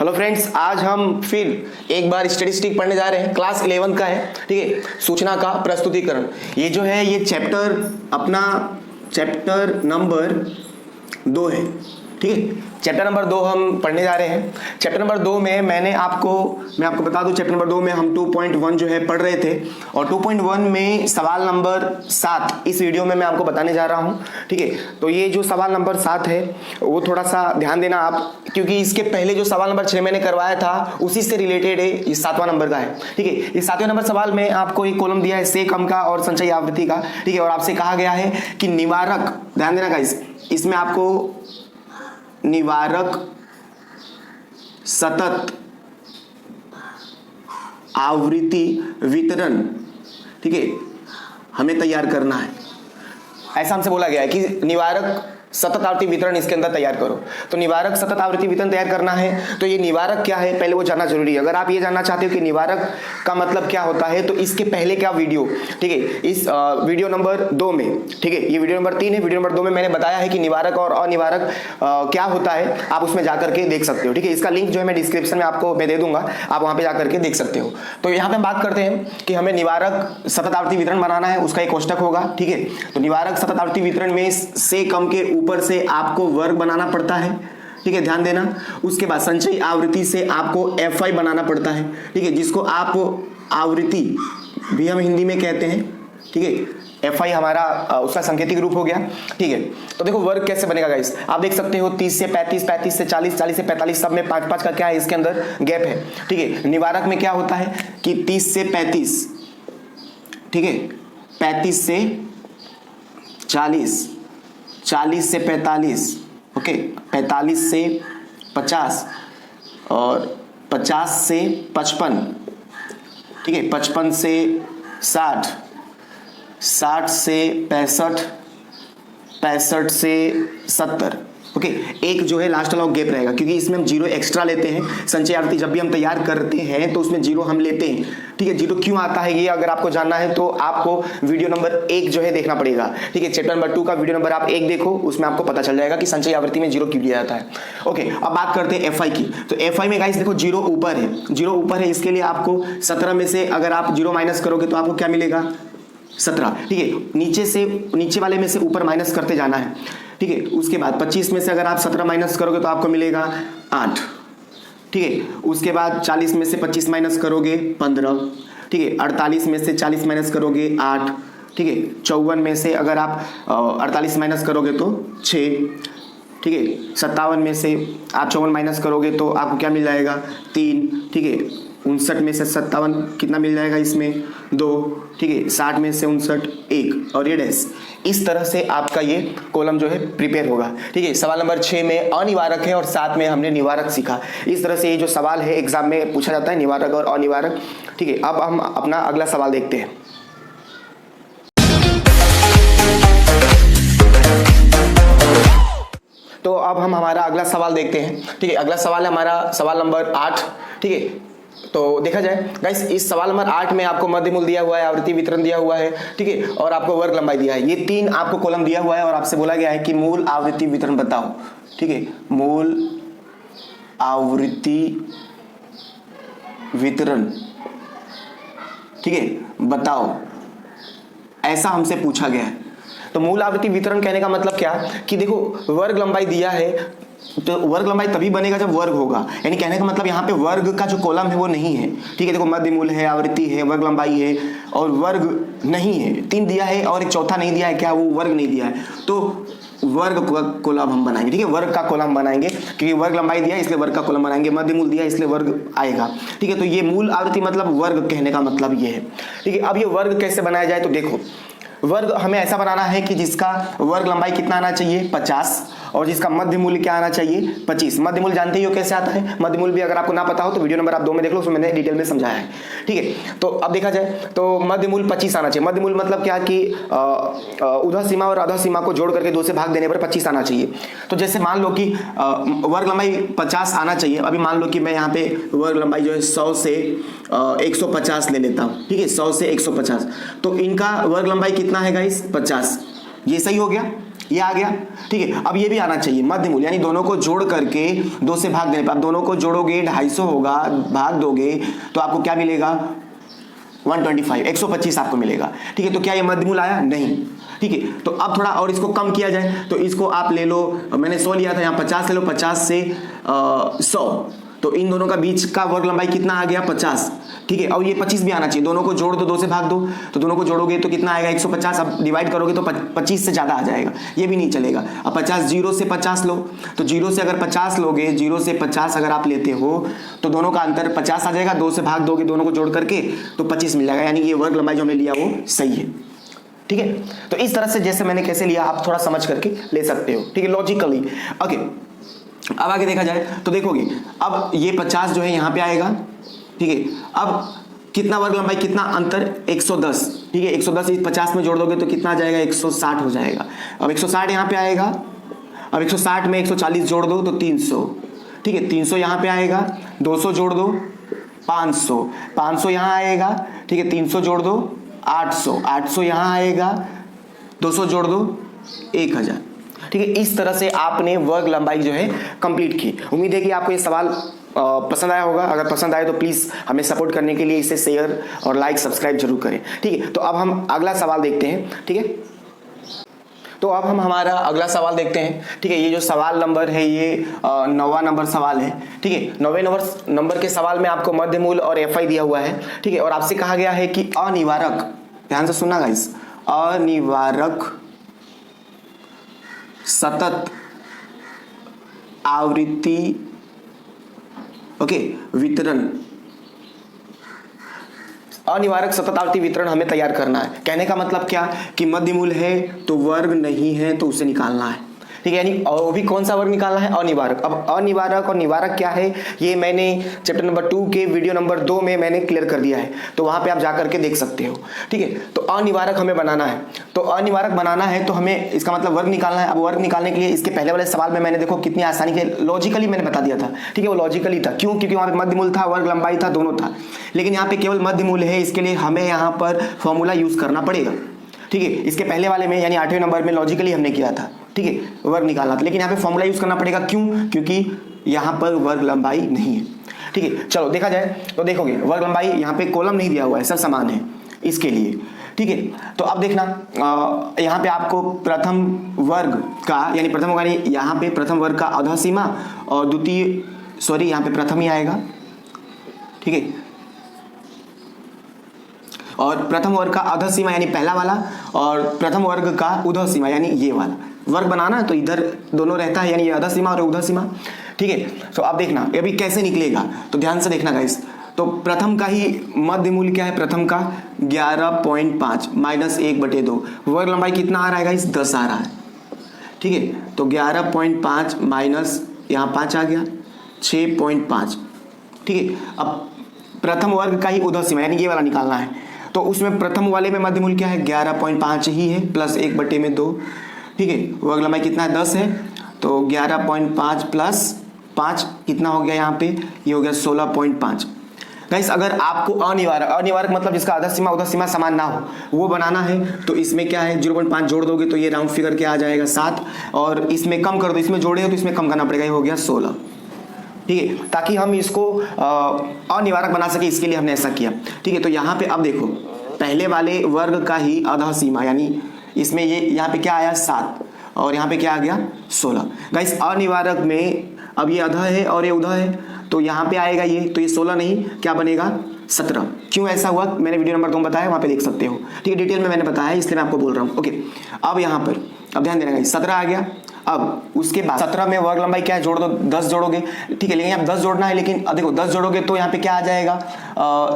Hello friends, आज हम फिर एक बार स्टैटिस्टिक पढ़ने जा रहे हैं। क्लास 11 का है, ठीक है। सूचना का प्रस्तुतिकरण, ये जो है ये चैप्टर अपना चैप्टर नंबर 2 है, ठीक है। चैप्टर नंबर 2 हम पढ़ने जा रहे हैं। चैप्टर नंबर 2 में मैं आपको बता दूं, चैप्टर नंबर 2 में हम 2.1 जो है पढ़ रहे थे और 2.1 में सवाल नंबर 7 इस वीडियो में मैं आपको बताने जा रहा हूं, ठीक है। तो ये जो सवाल नंबर 7 है वो थोड़ा सा ध्यान देना आप, क्योंकि इसके पहले जो सवाल नंबर 6 मैंने करवाया था उसी से रिलेटेड है, ये 7वां नंबर का है, ठीक है। इस 7वें नंबर सवाल में आपको एक कॉलम दिया है से कम का और संचयी आवृत्ति का, ठीक है। और आपसे कहा गया है कि निवारक, ध्यान देना गाइस, इसमें आपको निवारक सतत आवृत्ति वितरण, ठीक है, हमें तैयार करना है। ऐसा हमसे बोला गया है कि निवारक सतत आवृत्ति वितरण इसके अंदर तैयार करो। तो निवारक सतत आवृत्ति वितरण तैयार करना है, तो ये निवारक क्या है पहले वो जानना जरूरी है। अगर आप ये जानना चाहते हो कि निवारक का मतलब क्या होता है तो इसके पहले का वीडियो, ठीक है, इस वीडियो नंबर 2 में, ठीक है, ये वीडियो नंबर 3 है, वीडियो नंबर 2 में मैंने बताया है कि निवारक और अनिवारक क्या होता है। आप उसमें जाकर के देख सकते हो, ठीक है। इसका लिंक जो है मैं डिस्क्रिप्शन में आपको मैं दे दूंगा, आप वहां पे जाकर के देख सकते हो। तो यहाँ पे हम बात करते हैं कि हमें निवारक सतत आवृत्ति वितरण बनाना है, उसका एक कोष्टक होगा, ठीक है। तो निवारक सतत आवृत्ति वितरण में से कम के ऊपर से आपको वर्ग बनाना पड़ता है, ठीक है, ध्यान देना। उसके बाद संचयी आवृत्ति से आपको FI बनाना पड़ता है, ठीक है, जिसको आप आवृत्ति भी हम हिंदी में कहते हैं, ठीक है। FI हमारा उसका सांकेतिक रूप हो गया, ठीक है। तो देखो वर्ग कैसे बनेगा गाइस, आप देख सकते हो 30 से 35, 35 से 40, 40 से 45, सब में 5-5 का क्या है इसके अंदर गैप है, ठीक है। निवारक में क्या होता है कि 30 से 35, ठीक है, 35 से 40, 40 से 45, ओके, 45 से 50 और 50 से 55, ठीक है, 55 से 60, 60 से 65, 65 से 70, ओके। एक जो है लास्ट वाला गैप रहेगा, क्योंकि इसमें हम 0 एक्स्ट्रा लेते हैं। संचयी आवृत्ति जब भी हम तैयार करते हैं तो उसमें 0 हम लेते हैं, ठीक है। 0 क्यों आता है ये अगर आपको जानना है तो आपको वीडियो नंबर 1 जो है देखना पड़ेगा, ठीक है। चैप्टर नंबर 2 का वीडियो नंबर आप 1 देखो, उसमें आपको पता चल जाएगा कि संचयी आवृत्ति में 0 क्यों दिया जाता है। ओके, अब बात करते हैं FI की। तो FI में गाइस देखो 0 ऊपर है, 0 ऊपर है, इसके लिए आपको 17 में से अगर आप 0 माइनस करोगे तो आपको क्या मिलेगा, 17, ठीक है। नीचे से नीचे वाले में से ऊपर माइनस करते जाना है, ठीक है। उसके बाद 25 में से अगर आप 17 माइनस करोगे तो आपको मिलेगा 8, ठीक है। उसके बाद 40 में से 25 माइनस करोगे 15, ठीक है। 48 में से 40 माइनस करोगे 8, ठीक है। 54 में से अगर आप 48 माइनस करोगे तो 6, ठीक है। 57 में से आप 54 माइनस करोगे तो आपको क्या मिल जाएगा, 3, ठीक है। 59 में से 57 कितना मिल जाएगा इसमें, 2, ठीक है। 60 में से 59 1 और ये डैश। इस तरह से आपका ये कॉलम जो है प्रिपेयर होगा, ठीक है। सवाल नंबर 6 में अनिवारक है और 7 में हमने निवारक सीखा। इस तरह से ये जो सवाल है एग्जाम में पूछा जाता है, निवारक और अनिवारक, ठीक है। अब हम अपना अगला सवाल देखते हैं। तो अब हम हमारा अगला सवाल देखते हैं, ठीक है। अगला सवाल है हमारा सवाल नंबर 8, ठीक है। तो देखा जाए गाइस, इस सवाल नंबर 8 में आपको मध्य मूल दिया हुआ है, आवृत्ति वितरण दिया हुआ है, ठीक है, और आपको वर्ग लंबाई दिया है। ये 3 आपको कॉलम दिया हुआ है और आपसे बोला गया है कि मूल आवृत्ति वितरण बताओ, ठीक है। मूल आवृत्ति वितरण, ठीक है, बताओ, ऐसा हमसे पूछा गया है। तो मूल आवृत्ति वितरण कहने का मतलब क्या कि देखो वर्ग लंबाई दिया है, तो वर्ग लंबाई तभी बनेगा जब वर्ग होगा, यानी कहने का मतलब यहाँ पे वर्ग का जो कॉलम है वो नहीं है, ठीक है। देखो मध्य मूल है, आवृत्ति है, वर्ग लंबाई है और वर्ग नहीं है। 3 दिया है और एक चौथा नहीं दिया है, क्या, वो वर्ग नहीं दिया है। तो वर्ग का कॉलम हम बनाएंगे, ठीक है, वर्ग का कॉलम बनाएंगे, क्योंकि वर्ग लंबाई दिया है इसलिए वर्ग का कॉलम बनाएंगे, मध्य मूल दिया है इसलिए वर्ग आएगा, ठीक है। तो ये मूल आवृत्ति मतलब वर्ग कहने का मतलब ये है, ठीक है। अब ये वर्ग कैसे बनाया जाए, तो देखो वर्ग हमें ऐसा बनाना है कि जिसका वर्ग लंबाई कितना आना चाहिए, 50, और जिसका मध्य मूल्य क्या आना चाहिए, 25। मध्य मूल्य जानते ही हो कैसे आता है, मध्य मूल्य भी अगर आपको ना पता हो तो वीडियो नंबर आप 2 में देख लो, उसमें मैंने डिटेल में समझाया है, ठीक है। तो अब देखा जाए तो मध्य मूल्य 25 आना चाहिए। मध्य मूल्य मतलब क्या कि ऊर्ध्व सीमा और अधो सीमा को जोड़ करके 2 से भाग देने पर 25 आना चाहिए। तो जैसे मान लो कि वर्ग लंबाई 50 आना चाहिए, अभी मान लो कि मैं यहाँ पे वर्ग लंबाई जो है 100 से 150 ले लेता हूँ, ठीक है, 100 से 150, तो इनका वर्ग लंबाई कितना है गाइस, 50। ये सही हो गया, ये आ गया, ठीक है। अब ये भी आना चाहिए मध्य मूल, यानी दोनों को जोड़ करके 2 से भाग देने पर, आप दोनों को जोड़ोगे 250 होगा, भाग दोगे तो आपको क्या मिलेगा 125, 125 आपको मिलेगा, ठीक है। तो क्या ये मध्य मूल आया? नहीं, ठीक है। तो अब थोड़ा और इसको कम किया जाए, तो इसको आप ले लो, मैंने 100 लिया था, यहाँ 50 ले लो, 50 से 100, तो इन दोनों का बीच का वर्ग लंबाई कितना आ गया 50, ठीक है। और ये 25 भी आना चाहिए, दोनों को जोड़ दो, 2 से भाग दो, तो दोनों को जोड़ोगे तो कितना आएगा 150, अब डिवाइड करोगे तो 25 से ज़्यादा आ जाएगा, ये भी नहीं चलेगा। अब 50, 0 से 50 लो, तो 0 से अगर 50 लोगे, 0 से 50 अगर आप लेते हो तो दोनों का अंतर 50 आ जाएगा, 2 से भाग दोगे दोनों को जोड़ करके तो 25 मिल जाएगा, यानी कि ये वर्ग लंबाई जो हमने लिया वो सही है, ठीक है। तो इस तरह से जैसे मैंने कैसे लिया आप थोड़ा समझ करके ले सकते हो, ठीक है, लॉजिकली। ओके, अब आगे देखा जाए तो देखोगे अब ये 50 जो है यहाँ पे आएगा, ठीक है। अब कितना वर्ग लंबाई, कितना अंतर 110, ठीक है। 110 इस 50 में जोड़ दोगे तो कितना आ जाएगा 160 हो जाएगा। अब 160 यहाँ पे आएगा, अब 160 में 140 जोड़ दो तो 300, ठीक है। 300 यहाँ पे आएगा, 200 जोड़ दो 500, 500 यहाँ आएगा, ठीक है। 300 जोड़ दो 800, 800 यहाँ आएगा, 200 जोड़ दो 1000, ठीक है। इस तरह से आपने वर्ग लंबाई जो है कंप्लीट की। उम्मीद है कि आपको ये सवाल पसंद आया होगा। अगर पसंद आए तो प्लीज हमें सपोर्ट करने के लिए इसे शेयर और लाइक सब्सक्राइब जरूर करें, ठीक है। तो अब हम अगला सवाल देखते हैं, ठीक है। तो अब हम हमारा अगला सवाल देखते हैं, ठीक है। ये जो सवाल नंबर है ये 9वां नंबर सवाल है, ठीक है। 9वें नंबर के सवाल में आपको मध्य मूल और FI दिया हुआ है, ठीक है। और आपसे कहा गया है कि अनिवारक, ध्यान से सुनना गाइस, अनिवारक सतत आवृत्ति वितरण, अनिवारक सतत आवृत्ति वितरण हमें तैयार करना है। कहने का मतलब क्या कि मध्य मूल है तो वर्ग नहीं है तो उसे निकालना है, ठीक है। यानी वो भी कौन सा वर्ग निकालना है, अनिवारक। अब अनिवारक और निवारक क्या है ये मैंने चैप्टर नंबर 2 के वीडियो नंबर 2 में मैंने क्लियर कर दिया है, तो वहां पे आप जाकर के देख सकते हो, ठीक है। तो अनिवारक हमें बनाना है, तो अनिवारक बनाना है तो हमें इसका मतलब वर्ग निकालना है। अब वर्ग निकालने के लिए इसके पहले वाले सवाल में मैंने देखो कितनी आसानी के लॉजिकली मैंने बता दिया था, ठीक है। वो लॉजिकली था, क्यों? क्योंकि वहां पे मध्य मूल था, वर्ग लंबाई था, दोनों था। लेकिन यहाँ पे केवल मध्य मूल है, इसके लिए हमें यहाँ पर फॉर्मूला यूज करना पड़ेगा, ठीक है। इसके पहले वाले में यानी 8वें नंबर में लॉजिकली हमने किया था, ठीक है, वर्ग निकालना था। लेकिन यहाँ पे फॉर्मूला यूज करना पड़ेगा, क्यों? क्योंकि यहाँ पर वर्ग लंबाई नहीं है, ठीक है। चलो देखा जाए तो देखोगे वर्ग लंबाई यहाँ पे कॉलम नहीं दिया हुआ है, सब समान है इसके लिए, ठीक है। तो अब देखना यहाँ पे आपको प्रथम वर्ग का यानी प्रथम वर्ग यानी यहाँ पे प्रथम वर्ग का अधः सीमा और द्वितीय, सॉरी यहाँ पे प्रथम ही आएगा, ठीक है। और प्रथम वर्ग का अधः सीमा यानी पहला वाला, और प्रथम वर्ग का उधः सीमा यानी ये वाला। वर्ग बनाना तो इधर दोनों रहता है, यानी ये अधः सीमा और उधः सीमा, ठीक है। तो आप देखना ये अभी कैसे निकलेगा, तो ध्यान से देखना गाइस। तो प्रथम का ही मध्य मूल क्या है, प्रथम का 11.5 माइनस 1/2, वर्ग लंबाई कितना आ रहा है गाइस 10 आ रहा है, ठीक है। तो 11.5 माइनस यहाँ 5 आ गया 6.5, ठीक है। अब प्रथम वर्ग का ही उधः सीमा यानी ये वाला निकालना है, तो उसमें प्रथम वाले में मध्य मूल क्या है 11.5 ही है प्लस 1/2, ठीक है। वर्ग लंबाई कितना है 10 है, तो 11.5 प्लस 5 कितना हो गया यहाँ पे, ये हो गया 16.5। गाइस अगर आपको अनिवारक मतलब जिसका आधा सीमा उधर सीमा समान ना हो वो बनाना है, तो इसमें क्या है 0.5 जोड़ दोगे तो ये राउंड फिगर क्या आ जाएगा 7, और इसमें कम कर दो, इसमें जोड़े हो तो इसमें कम करना पड़ेगा, ये हो गया 16, ठीक है। ताकि हम इसको अनिवारक बना सके इसके लिए हमने ऐसा किया, ठीक है। तो यहाँ पे अब देखो पहले वाले वर्ग का ही आधा सीमा यानी इसमें ये यहाँ पे क्या आया 7 और यहाँ पे क्या आ गया 16। गाइस अनिवारक में अब ये आधा है और ये उधर है, तो यहाँ पे आएगा ये, तो ये 16 नहीं क्या बनेगा 17। क्यों ऐसा हुआ मैंने वीडियो नंबर 2 बताया, वहाँ पे देख सकते हो, ठीक है। डिटेल में मैंने बताया इसलिए मैं आपको बोल रहा हूँ, ओके। अब यहाँ पर अब ध्यान देना गाइस 17 आ गया। अब उसके बाद 17 में वर्ग लंबाई क्या है जोड़ दो, 10 जोड़ोगे, ठीक है। लेकिन यहाँ 10 जोड़ना है, लेकिन देखो 10 जोड़ोगे तो यहाँ पे क्या आ जाएगा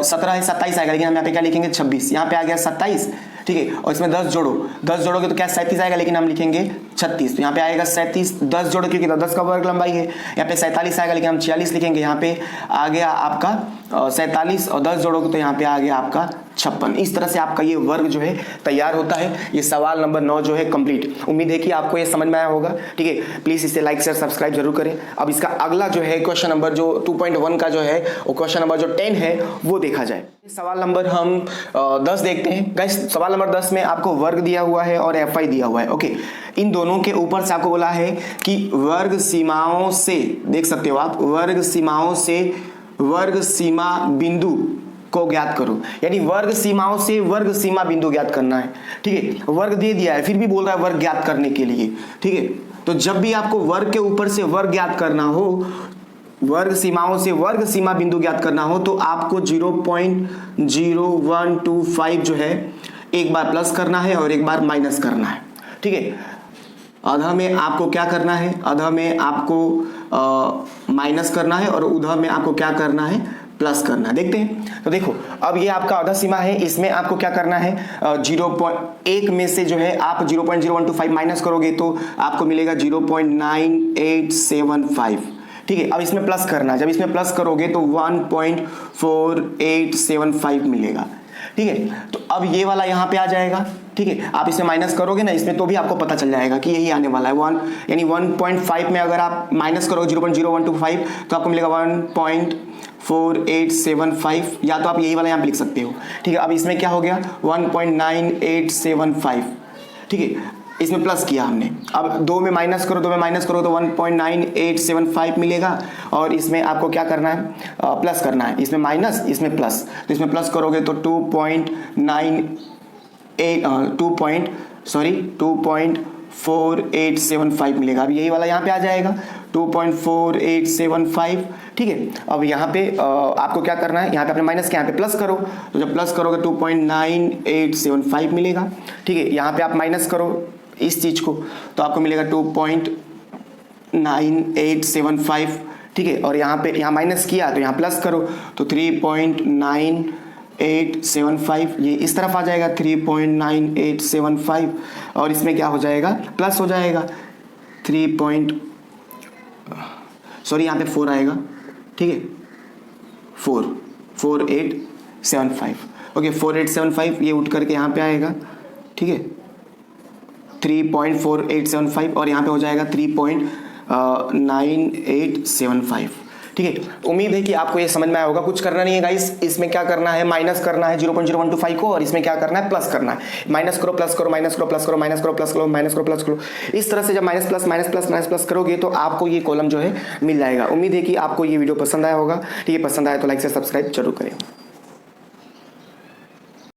17 है 27 आएगा, लेकिन हम यहाँ पे क्या लिखेंगे 26, यहाँ पे आ गया 27, ठीक है। और इसमें 10 जोड़ो, 10 जोड़ोगे तो क्या 37 आएगा, लेकिन हम लिखेंगे 36, तो यहाँ पे आएगा 37। 10 जोड़ो क्योंकि 10 का वर्ग लंबाई है, यहाँ पे 47 आएगा, लेकिन हम 46 लिखेंगे, यहाँ पे आ गया आपका 47, और 10 जोड़ोगे तो यहाँ पे आ गया आपका 56। इस तरह से आपका ये वर्ग जो है तैयार होता है। ये सवाल नंबर 9 जो है कंप्लीट। उम्मीद है कि आपको ये समझ में आया होगा, ठीक है। प्लीज इसे लाइक शेयर सब्सक्राइब जरूर करें। अब इसका अगला जो है क्वेश्चन नंबर जो 2.1 का जो है वो क्वेश्चन नंबर जो 10 है वो देखा जाए। सवाल नंबर हम 10 देखते हैं। गाइस सवाल नंबर 10 में आपको वर्ग दिया हुआ है और FI दिया हुआ है, ओके। इन दोनों दोनों के ऊपर से आपको बोला है कि वर्ग सीमाओं से, देख सकते हो आप, वर्ग सीमाओं से वर्ग सीमा बिंदु को ज्ञात करो, यानी वर्ग सीमाओं से वर्ग सीमा बिंदु ज्ञात करना है। ठीक है, वर्ग दे दिया है फिर भी बोल रहा है वर्ग ज्ञात करने के लिए। ठीक है, तो जब भी आपको वर्ग के ऊपर से वर्ग ज्ञात करना हो, वर्ग सीमाओं से वर्ग सीमा बिंदु ज्ञात करना हो, तो आपको 0.0125 जो है एक बार प्लस करना है और एक बार माइनस करना है। ठीक है, अधः में आपको क्या करना है, अधः में आपको माइनस करना है और उधः में आपको क्या करना है, प्लस करना है। देखते हैं, तो देखो अब ये आपका अधः सीमा है, इसमें आपको क्या करना है, 0.1 में से जो है आप 0.0125 माइनस करोगे तो आपको मिलेगा 0.9875। ठीक है, अब इसमें प्लस करना है, जब इसमें प्लस करोगे तो 1.4875 मिलेगा। ठीक है, तो अब ये वाला यहाँ पे आ जाएगा। ठीक है, आप इसमें माइनस करोगे ना इसमें तो भी आपको पता चल जाएगा कि यही आने वाला है 1, यानी 1.5 में अगर आप माइनस करोगे 0.0125 तो आपको मिलेगा 1.4875, या तो आप यही वाला यहाँ पे लिख सकते हो। ठीक है, अब इसमें क्या हो गया 1.9875। ठीक है, इसमें प्लस किया हमने, अब 2 में माइनस करो, 2 में माइनस करो तो 1.9875 मिलेगा और इसमें आपको क्या करना है, प्लस करना है, इसमें माइनस इसमें प्लस, तो इसमें प्लस करोगे तो 2.4875 मिलेगा। अब यही वाला यहाँ पे आ जाएगा 2.4875। ठीक है, अब यहाँ पे आपको क्या करना है, यहाँ पे आपने माइनस के यहाँ पे प्लस करो, तो जब प्लस करोगे 2.9875 मिलेगा। ठीक है, यहाँ पे आप माइनस करो इस चीज को तो आपको मिलेगा 2.9875। ठीक है, और यहाँ पे यहाँ माइनस किया तो यहाँ प्लस करो तो 3.9875, ये इस तरफ आ जाएगा 3.9875 और इसमें क्या हो जाएगा, प्लस हो जाएगा यहाँ पे 4 आएगा। ठीक है, 4875। ओके, 4875 ये उठ करके यहाँ पे आएगा। ठीक है, 3.4875 और यहाँ पे हो जाएगा 3.9875। ठीक है, उम्मीद है कि आपको ये समझ में आया होगा। कुछ करना नहीं है गाइस, इसमें क्या करना है, माइनस करना है 0.0125 को और इसमें क्या करना है, प्लस करना है। माइनस करो प्लस करो, माइनस करो प्लस करो, माइनस करो प्लस करो, माइनस करो प्लस करो, इस तरह से जब minus plus minus plus minus plus करोगे तो आपको ये कॉलम जो है मिल जाएगा। उम्मीद है कि आपको ये वीडियो पसंद आया होगा। ठीक है, पसंद आया तो लाइक से सब्सक्राइब जरूर करें।